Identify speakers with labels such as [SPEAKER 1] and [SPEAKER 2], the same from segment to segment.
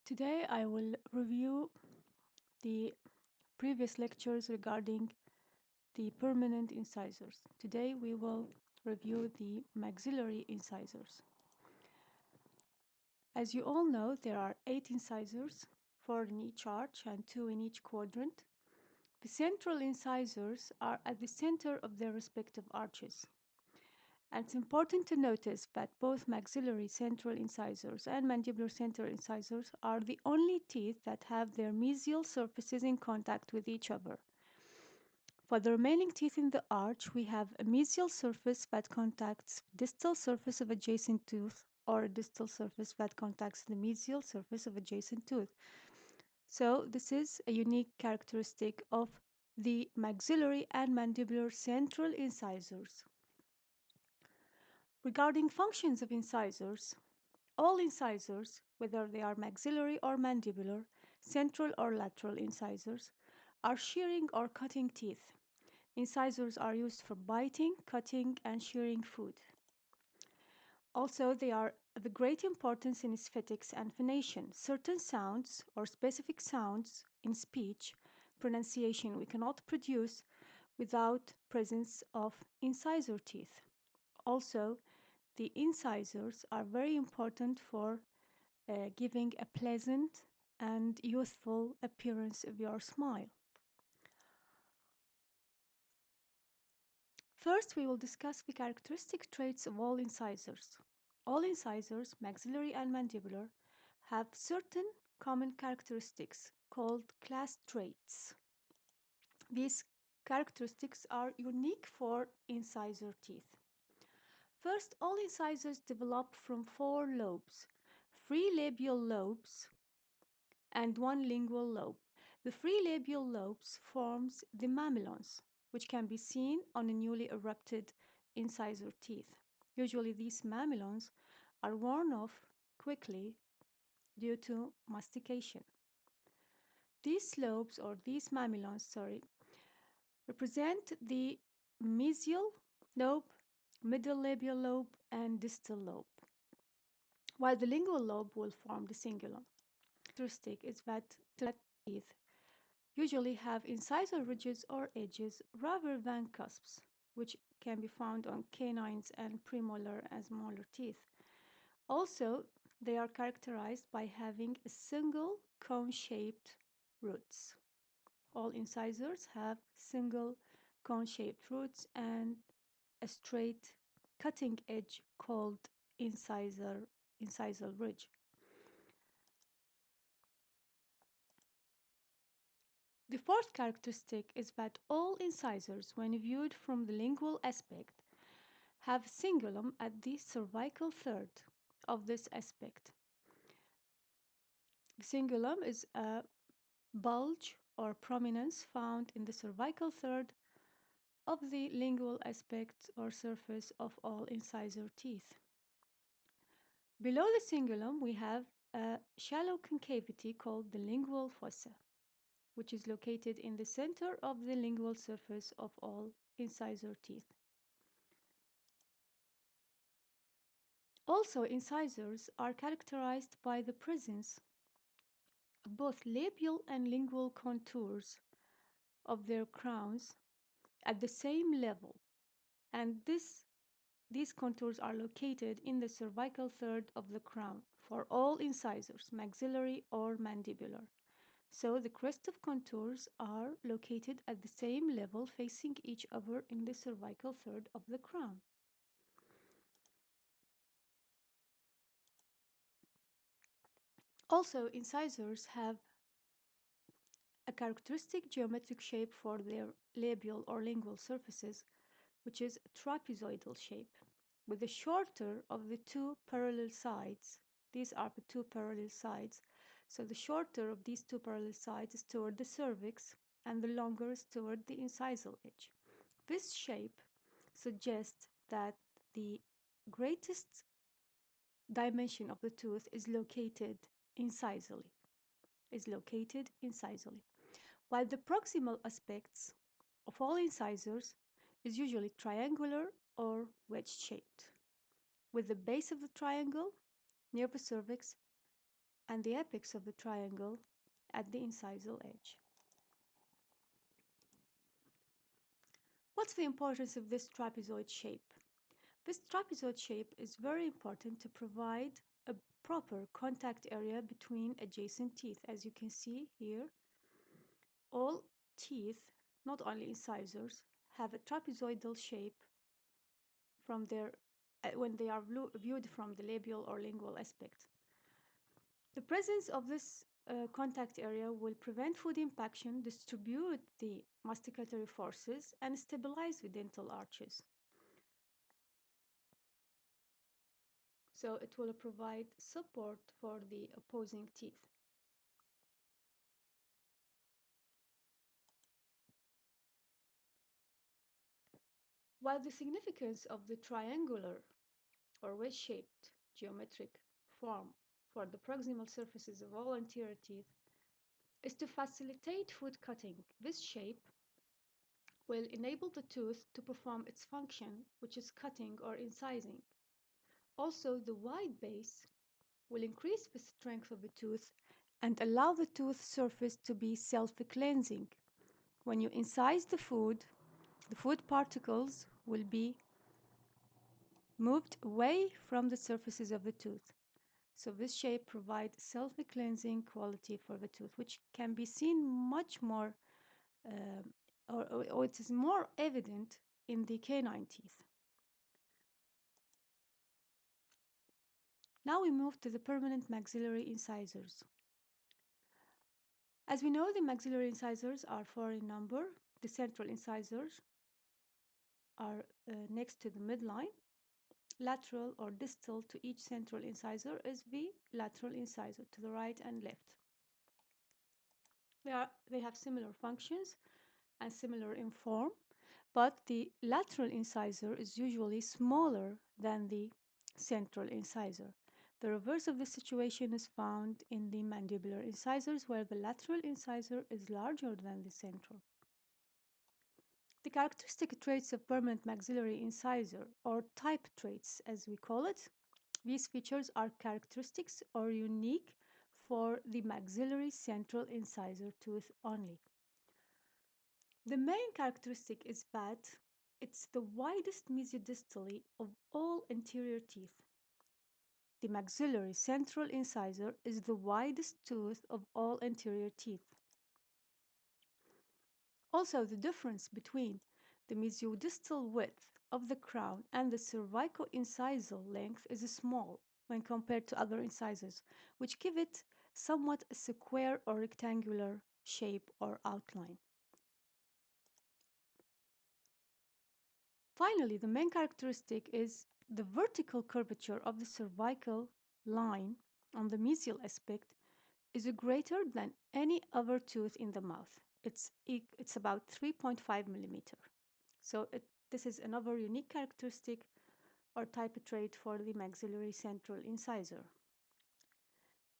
[SPEAKER 1] Today I will review the previous lectures regarding the permanent incisors. Today we will review the maxillary incisors. As you all know, there are 8 incisors, 4 in each arch and 2 in each quadrant. The central incisors are at the center of their respective arches. And it's important to notice that both maxillary central incisors and mandibular central incisors are the only teeth that have their mesial surfaces in contact with each other. For the remaining teeth in the arch, we have a mesial surface that contacts distal surface of adjacent tooth or a distal surface that contacts the mesial surface of adjacent tooth. So this is a unique characteristic of the maxillary and mandibular central incisors. Regarding functions of incisors, all incisors, whether they are maxillary or mandibular, central or lateral incisors, are shearing or cutting teeth. Incisors are used for biting, cutting, and shearing food. Also, they are of great importance in aesthetics and phonation. Certain sounds or specific sounds in speech pronunciation we cannot produce without presence of incisor teeth. Also, the incisors are very important for giving a pleasant and youthful appearance of your smile. First, we will discuss the characteristic traits of all incisors. All incisors, maxillary and mandibular, have certain common characteristics called class traits. These characteristics are unique for incisor teeth. First, all incisors develop from 4 lobes, 3 labial lobes and 1 lingual lobe. The 3 labial lobes forms the mamelons, which can be seen on a newly erupted incisor teeth. Usually these mamelons are worn off quickly due to mastication. These lobes, or these mamelons, represent the mesial lobe, middle labial lobe, and distal lobe, while the lingual lobe will form the cingulum. Characteristic is that teeth usually have incisor ridges or edges rather than cusps, which can be found on canines and premolar and molar teeth. Also, they are characterized by having a single cone-shaped roots. All incisors have single cone-shaped roots and a straight cutting edge called incisor ridge. The fourth characteristic is that all incisors, when viewed from the lingual aspect, have cingulum at the cervical third of this aspect. The cingulum is a bulge or prominence found in the cervical third of the lingual aspect or surface of all incisor teeth. Below the cingulum, we have a shallow concavity called the lingual fossa, which is located in the center of the lingual surface of all incisor teeth. Also, incisors are characterized by the presence of both labial and lingual contours of their crowns at the same level, and these contours are located in the cervical third of the crown for all incisors, maxillary or mandibular. So the crest of contours are located at the same level facing each other in the cervical third of the crown. Also, incisors have a characteristic geometric shape for their labial or lingual surfaces, which is a trapezoidal shape, with the shorter of the 2 parallel sides. These are the 2 parallel sides. So the shorter of these 2 parallel sides is toward the cervix, and the longer is toward the incisal edge. This shape suggests that the greatest dimension of the tooth is located incisally. While the proximal aspects of all incisors is usually triangular or wedge-shaped, with the base of the triangle near the cervix and the apex of the triangle at the incisal edge. What's the importance of this trapezoid shape? This trapezoid shape is very important to provide a proper contact area between adjacent teeth. As you can see here, all teeth, not only incisors, have a trapezoidal shape from their when they are viewed from the labial or lingual aspect. The presence of this contact area will prevent food impaction, distribute the masticatory forces, and stabilize the dental arches. So it will provide support for the opposing teeth. While the significance of the triangular or wedge-shaped geometric form for the proximal surfaces of all anterior teeth is to facilitate food cutting, this shape will enable the tooth to perform its function, which is cutting or incising. Also, the wide base will increase the strength of the tooth and allow the tooth surface to be self-cleansing. When you incise the food particles will be moved away from the surfaces of the tooth. So this shape provides self-cleansing quality for the tooth, which can be seen much more, or it is more evident in the canine teeth. Now we move to the permanent maxillary incisors. As we know, the maxillary incisors are four in number. The central incisors are next to the midline. Lateral or distal to each central incisor is the lateral incisor to the right and left. They have similar functions and similar in form, but the lateral incisor is usually smaller than the central incisor. The reverse of the situation is found in the mandibular incisors, where the lateral incisor is larger than the central. The characteristic traits of permanent maxillary incisor, or type traits as we call it, these features are characteristics or unique for the maxillary central incisor tooth only. The main characteristic is that it's the widest mesiodistally of all anterior teeth. The maxillary central incisor is the widest tooth of all anterior teeth. Also, the difference between the mesiodistal width of the crown and the cervico-incisal length is small when compared to other incisors, which give it somewhat a square or rectangular shape or outline. Finally, the main characteristic is the vertical curvature of the cervical line on the mesial aspect is greater than any other tooth in the mouth. It's about 3.5 millimeter. So this is another unique characteristic or type trait for the maxillary central incisor.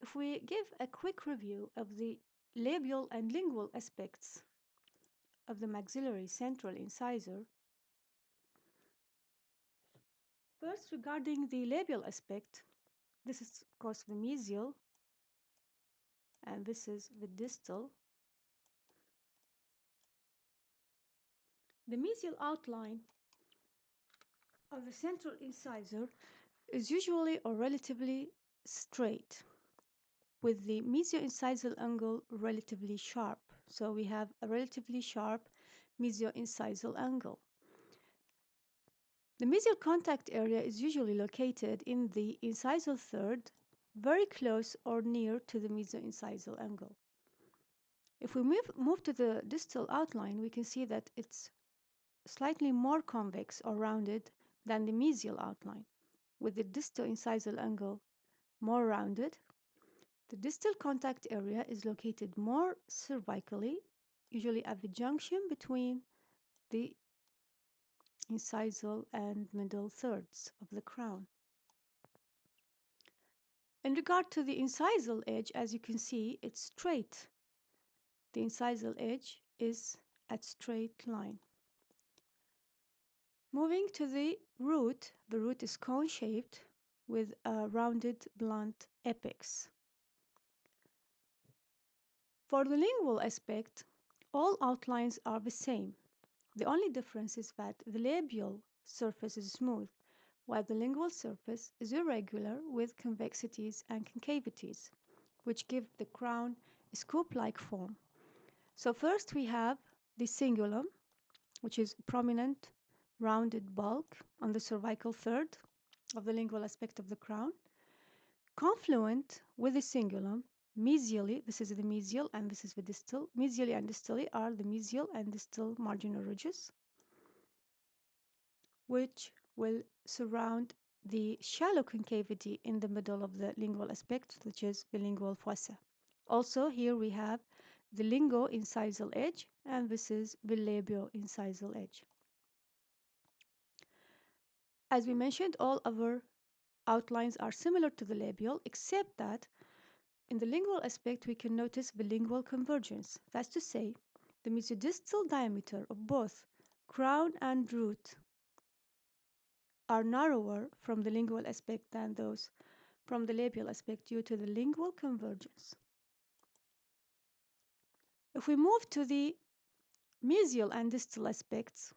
[SPEAKER 1] If we give a quick review of the labial and lingual aspects of the maxillary central incisor, first regarding the labial aspect, this is of course the mesial and this is the distal. The mesial outline of the central incisor is usually or relatively straight, with the mesio-incisal angle relatively sharp. So we have a relatively sharp mesio-incisal angle. The mesial contact area is usually located in the incisal third, very close or near to the mesio-incisal angle. If we move to the distal outline, we can see that it's slightly more convex or rounded than the mesial outline, with the distal incisal angle more rounded. The distal contact area is located more cervically, usually at the junction between the incisal and middle thirds of the crown. In regard to the incisal edge, as you can see, it's straight. The incisal edge is at straight line. Moving to the root is cone-shaped with a rounded blunt apex. For the lingual aspect, all outlines are the same. The only difference is that the labial surface is smooth, while the lingual surface is irregular with convexities and concavities, which give the crown a scoop-like form. So first we have the cingulum, which is a prominent rounded bulk on the cervical third of the lingual aspect of the crown. Confluent with the cingulum, mesially, this is the mesial and this is the distal. Mesially and distally are the mesial and distal marginal ridges, which will surround the shallow concavity in the middle of the lingual aspect, which is the lingual fossa. Also, here we have the lingo-incisal edge, and this is the labio-incisal edge. As we mentioned, all our outlines are similar to the labial, except that in the lingual aspect, we can notice the lingual convergence. That's to say, the mesodistal diameter of both crown and root are narrower from the lingual aspect than those from the labial aspect due to the lingual convergence. If we move to the mesial and distal aspects,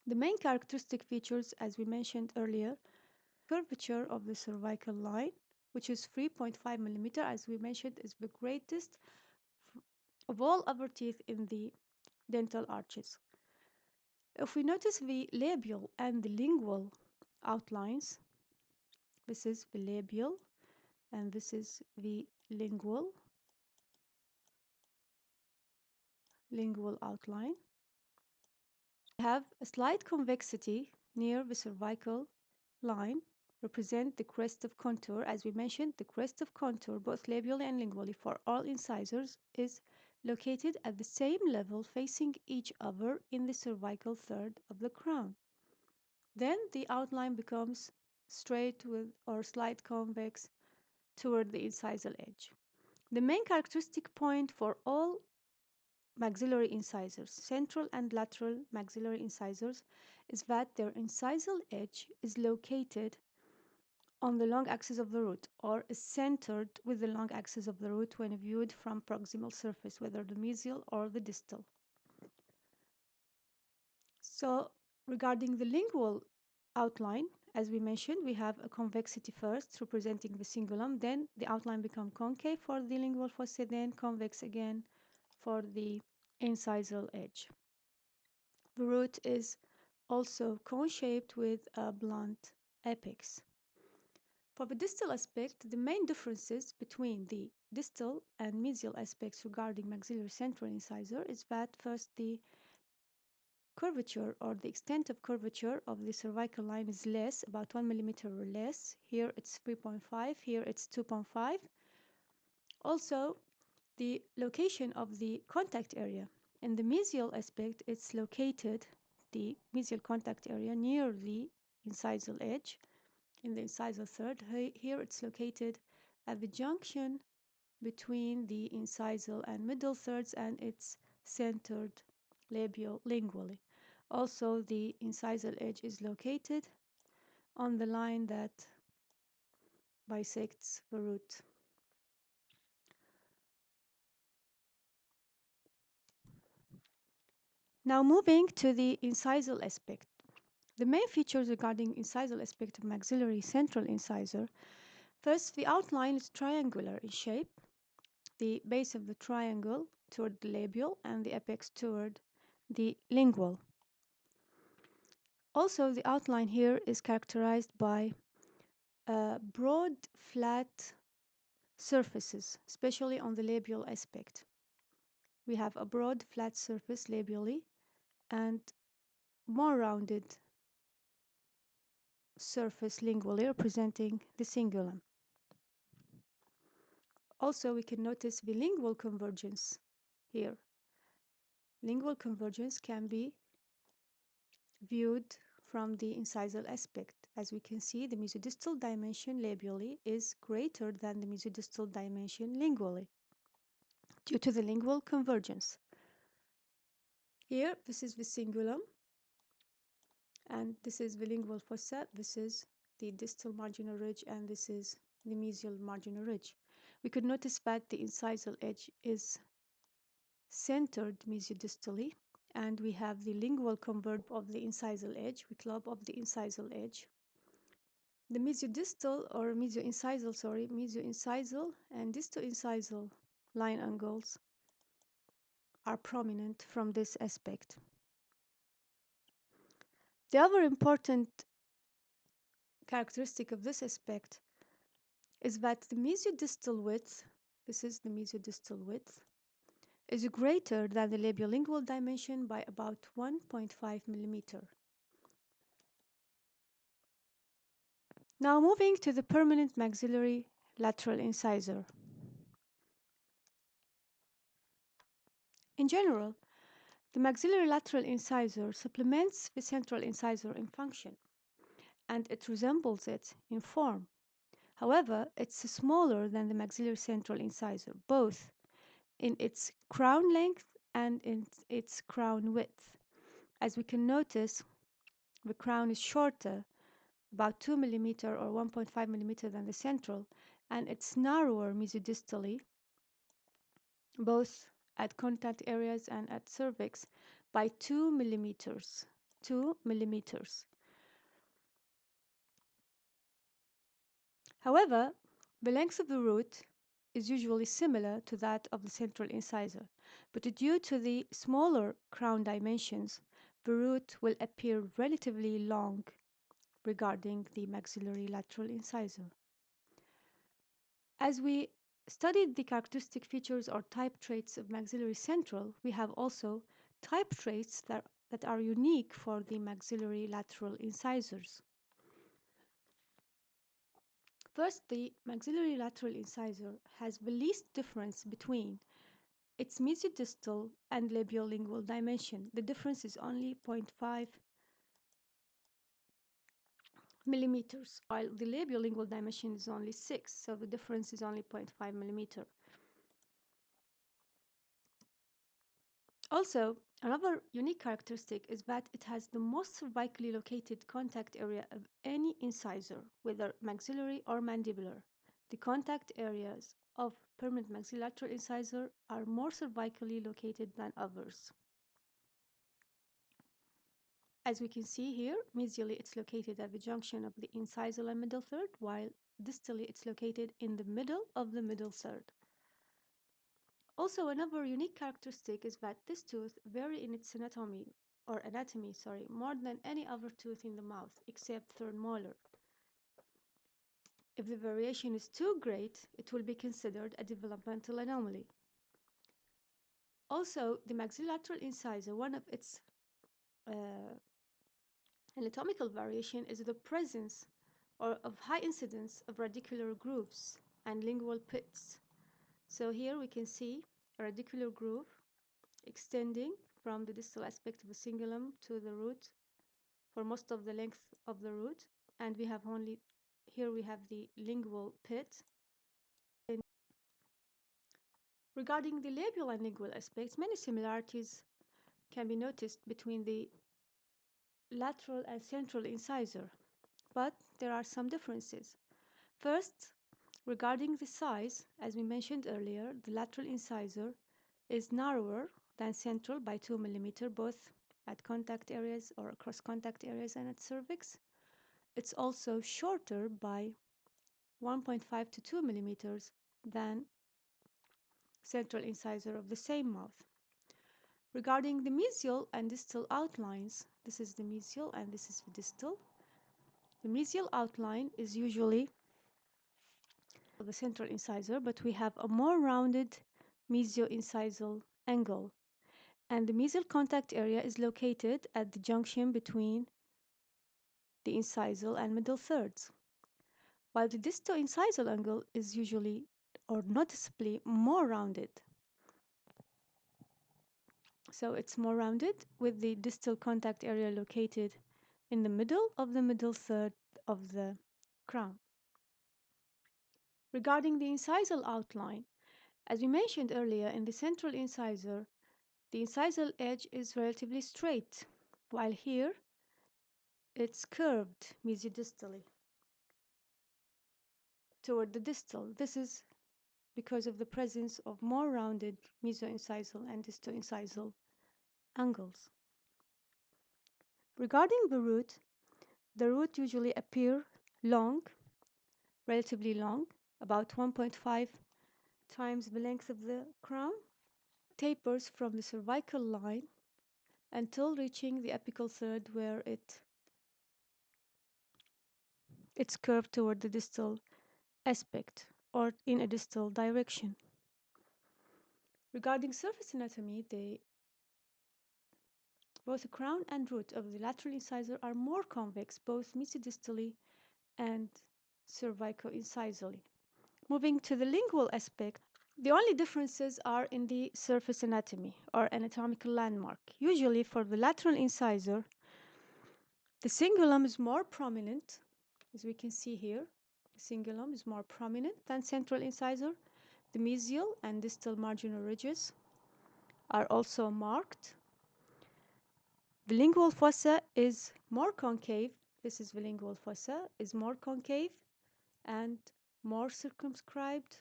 [SPEAKER 1] the main characteristic features, as we mentioned earlier, curvature of the cervical line, which is 3.5 millimeter, as we mentioned, is the greatest of all our teeth in the dental arches. If we notice the labial and the lingual outlines, this is the labial and this is the lingual outline. We have a slight convexity near the cervical line, represent the crest of contour. As we mentioned, the crest of contour, both labially and lingually, for all incisors is located at the same level facing each other in the cervical third of the crown. Then the outline becomes straight with or slight convex toward the incisal edge. The main characteristic point for all maxillary incisors, central and lateral maxillary incisors, is that their incisal edge is located on the long axis of the root or is centered with the long axis of the root when viewed from proximal surface, whether the mesial or the distal. So regarding the lingual outline, as we mentioned, we have a convexity first representing the cingulum, then the outline becomes concave for the lingual fossa, then convex again for the incisal edge. The root is also cone-shaped with a blunt apex. For the distal aspect, the main differences between the distal and mesial aspects regarding maxillary central incisor is that first the curvature or the extent of curvature of the cervical line is less, about 1 millimeter or less. Here it's 3.5, here it's 2.5. Also, the location of the contact area. In the mesial aspect, it's located, the mesial contact area, near the incisal edge, in the incisal third. Here it's located at the junction between the incisal and middle thirds, and it's centered labio-lingually. Also, the incisal edge is located on the line that bisects the root. Now moving to the incisal aspect. The main features regarding incisal aspect of maxillary central incisor. First, the outline is triangular in shape. The base of the triangle toward the labial and the apex toward the lingual. Also, the outline here is characterized by broad, flat surfaces, especially on the labial aspect. We have a broad, flat surface labially and more rounded surface lingually, representing the cingulum. Also, we can notice the lingual convergence here. Lingual convergence can be viewed from the incisal aspect. As we can see, the mesodistal dimension labially is greater than the mesodistal dimension lingually due to the lingual convergence. Here, this is the cingulum, and this is the lingual fossa. This is the distal marginal ridge, and this is the mesial marginal ridge. We could notice that the incisal edge is centered mesiodistally, and we have the lingual converb of the incisal edge, with lobe of the incisal edge. The mesiodistal or mesioincisal and distoincisal line angles are prominent from this aspect. The other important characteristic of this aspect is that the mesiodistal width, this is the mesiodistal width, is greater than the labiolingual dimension by about 1.5 millimeter. Now moving to the permanent maxillary lateral incisor. In general, the maxillary lateral incisor supplements the central incisor in function, and it resembles it in form. However, it's smaller than the maxillary central incisor, both in its crown length and in its crown width. As we can notice, the crown is shorter, about 2 millimeter or 1.5 millimeter than the central, and it's narrower mesiodistally, both at contact areas and at cervix, by 2 millimeters. 2 millimeters. However, the length of the root is usually similar to that of the central incisor, but due to the smaller crown dimensions, the root will appear relatively long regarding the maxillary lateral incisor. As we studied the characteristic features or type traits of maxillary central, we have also type traits that are unique for the maxillary lateral incisors. First, the maxillary lateral incisor has the least difference between its mesiodistal and labiolingual dimension. The difference is only 0.5 millimeters, while the labiolingual dimension is only 6, so the difference is only 0.5 millimeter. Also, another unique characteristic is that it has the most cervically located contact area of any incisor, whether maxillary or mandibular. The contact areas of permanent maxillary lateral incisor are more cervically located than others. As we can see here, medially it's located at the junction of the incisal and middle third, while distally it's located in the middle of the middle third. Also, another unique characteristic is that this tooth varies in its anatomy, more than any other tooth in the mouth, except third molar. If the variation is too great, it will be considered a developmental anomaly. Also, the maxilolateral incisor, one of its anatomical variation is the presence or of high incidence of radicular grooves and lingual pits. So here we can see a radicular groove extending from the distal aspect of the cingulum to the root for most of the length of the root, and we have only here we have the lingual pit. Regarding the labial and lingual aspects, many similarities can be noticed between the lateral and central incisor, but there are some differences. First, regarding the size, as we mentioned earlier, the lateral incisor is narrower than central by 2 millimeter, both at contact areas or across contact areas and at cervix. It's also shorter by 1.5 to 2 millimeters than central incisor of the same mouth. Regarding the mesial and distal outlines, this is the mesial and this is the distal. The mesial outline is usually the central incisor, but we have a more rounded mesioincisal angle. And the mesial contact area is located at the junction between the incisal and middle thirds, while the distoincisal angle is usually or noticeably more rounded. So it's more rounded with the distal contact area located in the middle of the middle third of the crown. Regarding the incisal outline, as we mentioned earlier, in the central incisor, the incisal edge is relatively straight, while here it's curved mesiodistally toward the distal. This is because of the presence of more rounded mesoincisal and distoincisal angles. Regarding the root usually appear long, relatively long, about 1.5 times the length of the crown, tapers from the cervical line until reaching the apical third where it's curved toward the distal aspect or in a distal direction. Regarding surface anatomy, both the crown and root of the lateral incisor are more convex, both mesodistally and cervicoincisally. Moving to the lingual aspect, the only differences are in the surface anatomy or anatomical landmark. Usually for the lateral incisor, the cingulum is more prominent, as we can see here. The cingulum is more prominent than central incisor. The mesial and distal marginal ridges are also marked. The lingual fossa is more concave. This is the lingual fossa, is more concave and more circumscribed.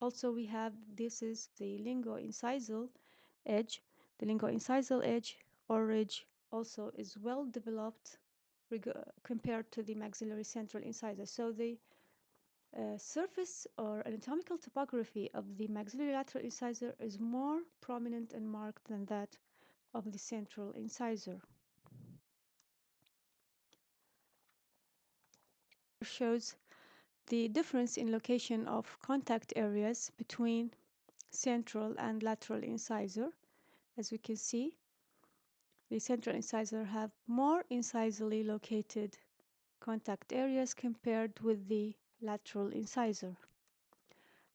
[SPEAKER 1] Also, we have, this is the linguoincisal edge. The linguoincisal edge or ridge also is well developed compared to the maxillary central incisor. So the surface or anatomical topography of the maxillary lateral incisor is more prominent and marked than that of the central incisor. Shows the difference in location of contact areas between central and lateral incisor. As we can see, the central incisor have more incisally located contact areas compared with the lateral incisor.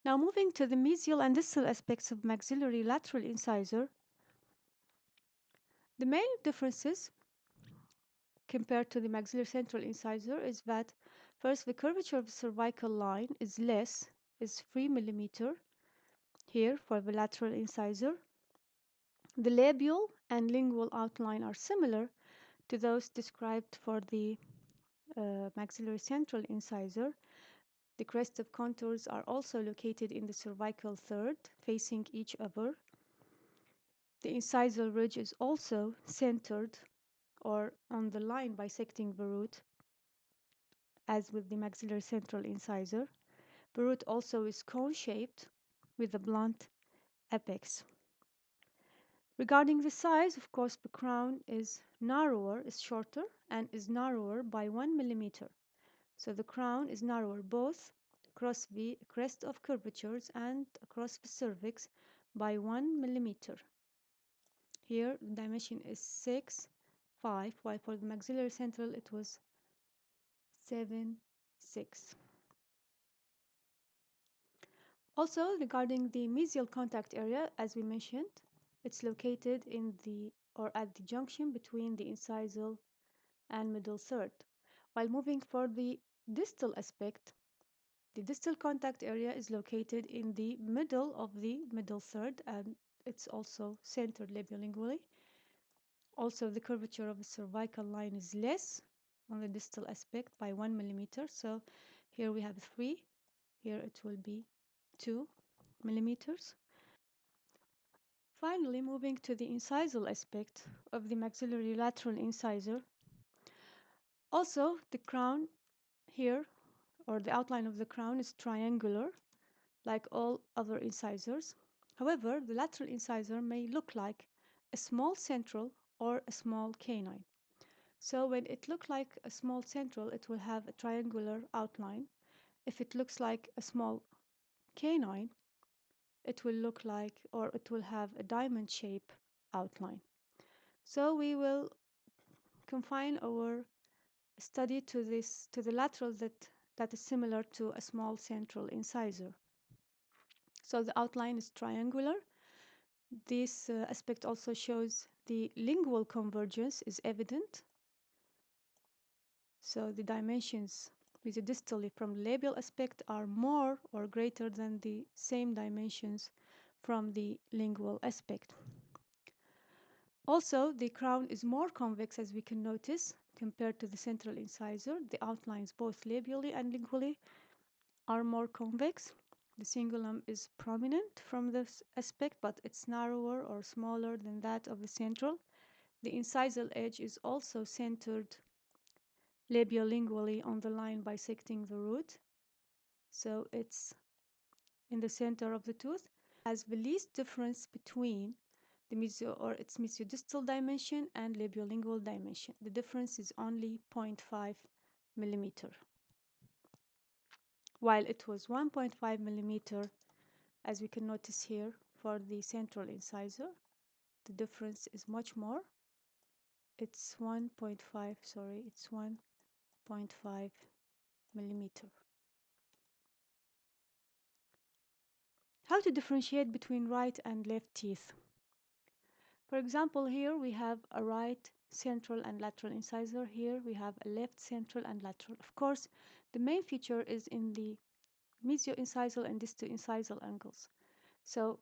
[SPEAKER 1] Now moving to the mesial and distal aspects of maxillary lateral incisor, the main differences compared to the maxillary central incisor is that first, the curvature of the cervical line is less, is 3 millimeter here for the lateral incisor. The labial and lingual outline are similar to those described for the maxillary central incisor. The crest of contours are also located in the cervical third, facing each other. The incisal ridge is also centered or on the line bisecting the root, as with the maxillary central incisor. The root also is cone-shaped with a blunt apex. Regarding the size, of course, the crown is narrower, is shorter, and is narrower by 1 millimeter. So the crown is narrower both across the crest of curvatures and across the cervix by 1 millimeter. Here, the dimension is 6, 5, while for the maxillary central it was 7, 6. Also, regarding the mesial contact area, as we mentioned, it's located in the or at the junction between the incisal and middle third. While moving for the distal aspect, the distal contact area is located in the middle of the middle third, and it's also centered labiolingually. Also, the curvature of the cervical line is less on the distal aspect by 1 millimeter. So here we have 3, here it will be 2 millimeters. Finally, moving to the incisal aspect of the maxillary lateral incisor. Also, the crown here, or the outline of the crown, is triangular, like all other incisors. However, the lateral incisor may look like a small central or a small canine. So when it looks like a small central, it will have a triangular outline. If it looks like a small canine, it will look like, or it will have a diamond shape outline. So we will confine our study to the lateral that is similar to a small central incisor. So the outline is triangular. This aspect also shows the lingual convergence is evident. So the dimensions mesodistally from the labial aspect are more or greater than the same dimensions from the lingual aspect. Also, the crown is more convex, as we can notice, compared to the central incisor. The outlines, both labially and lingually, are more convex. The cingulum is prominent from this aspect, but it's narrower or smaller than that of the central. The incisal edge is also centered labiolingually on the line bisecting the root. So it's in the center of the tooth. Has the least difference between the its mesiodistal dimension and labiolingual dimension. The difference is only 0.5 millimeter. While it was 1.5 millimeter, as we can notice here, for the central incisor, the difference is much more. It's 1.5, sorry, it's 1.5 millimeter. How to differentiate between right and left teeth? For example, here we have a right central and lateral incisor. Here we have a left central and lateral. Of course, the main feature is in the mesioincisal and distoincisal angles. So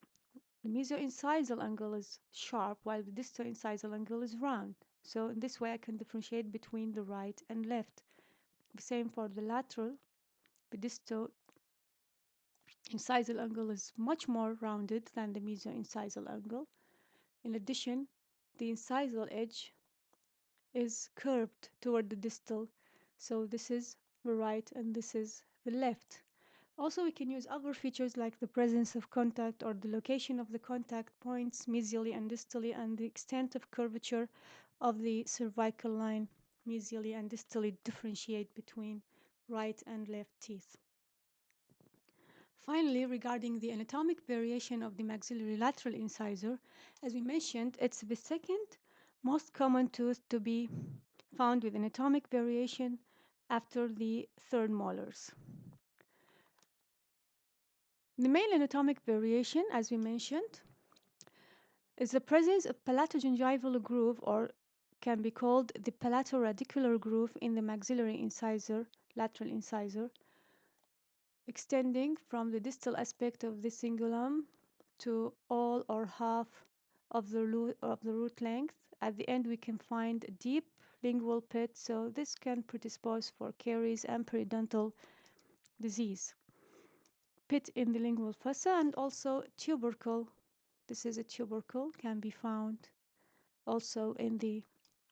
[SPEAKER 1] the mesioincisal angle is sharp while the distoincisal angle is round. So in this way I can differentiate between the right and left. The same for the lateral. The distoincisal angle is much more rounded than the mesioincisal angle. In addition, the incisal edge is curved toward the distal. So this is the right and this is the left. Also, we can use other features like the presence of contact or the location of the contact points mesially and distally and the extent of curvature of the cervical line mesially and distally differentiate between right and left teeth. Finally, regarding the anatomic variation of the maxillary lateral incisor, as we mentioned, it's the second most common tooth to be found with anatomic variation after the third molars. The main anatomic variation, as we mentioned, is the presence of palatogingival groove, or can be called the palatoradicular groove in the maxillary incisor, lateral incisor, extending from the distal aspect of the cingulum to all or half of the root length. At the end, we can find a deep lingual pit, so this can predispose for caries and periodontal disease. Pit in the lingual fossa and also tubercle. This is a tubercle, can be found also in the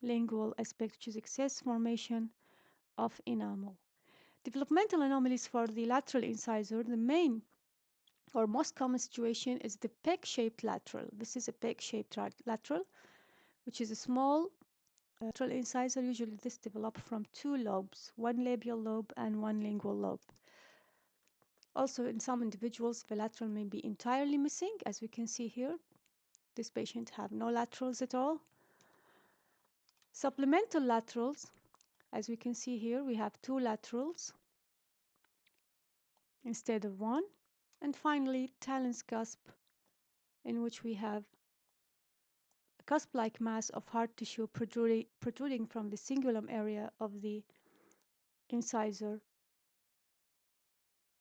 [SPEAKER 1] lingual aspect, which is excess formation of enamel. Developmental anomalies for the lateral incisor, the main or most common situation is the peg-shaped lateral. This is a peg-shaped lateral, which is a small lateral incisor. Usually this develops from two lobes, one labial lobe and one lingual lobe. Also, in some individuals, the lateral may be entirely missing, as we can see here. This patient have no laterals at all. Supplemental laterals, as we can see here, we have two laterals instead of one. And finally, talus cusp, in which we have a cusp-like mass of hard tissue protruding from the cingulum area of the incisor.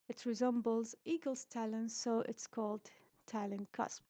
[SPEAKER 1] It resembles eagle's talon, so it's called talon cusp.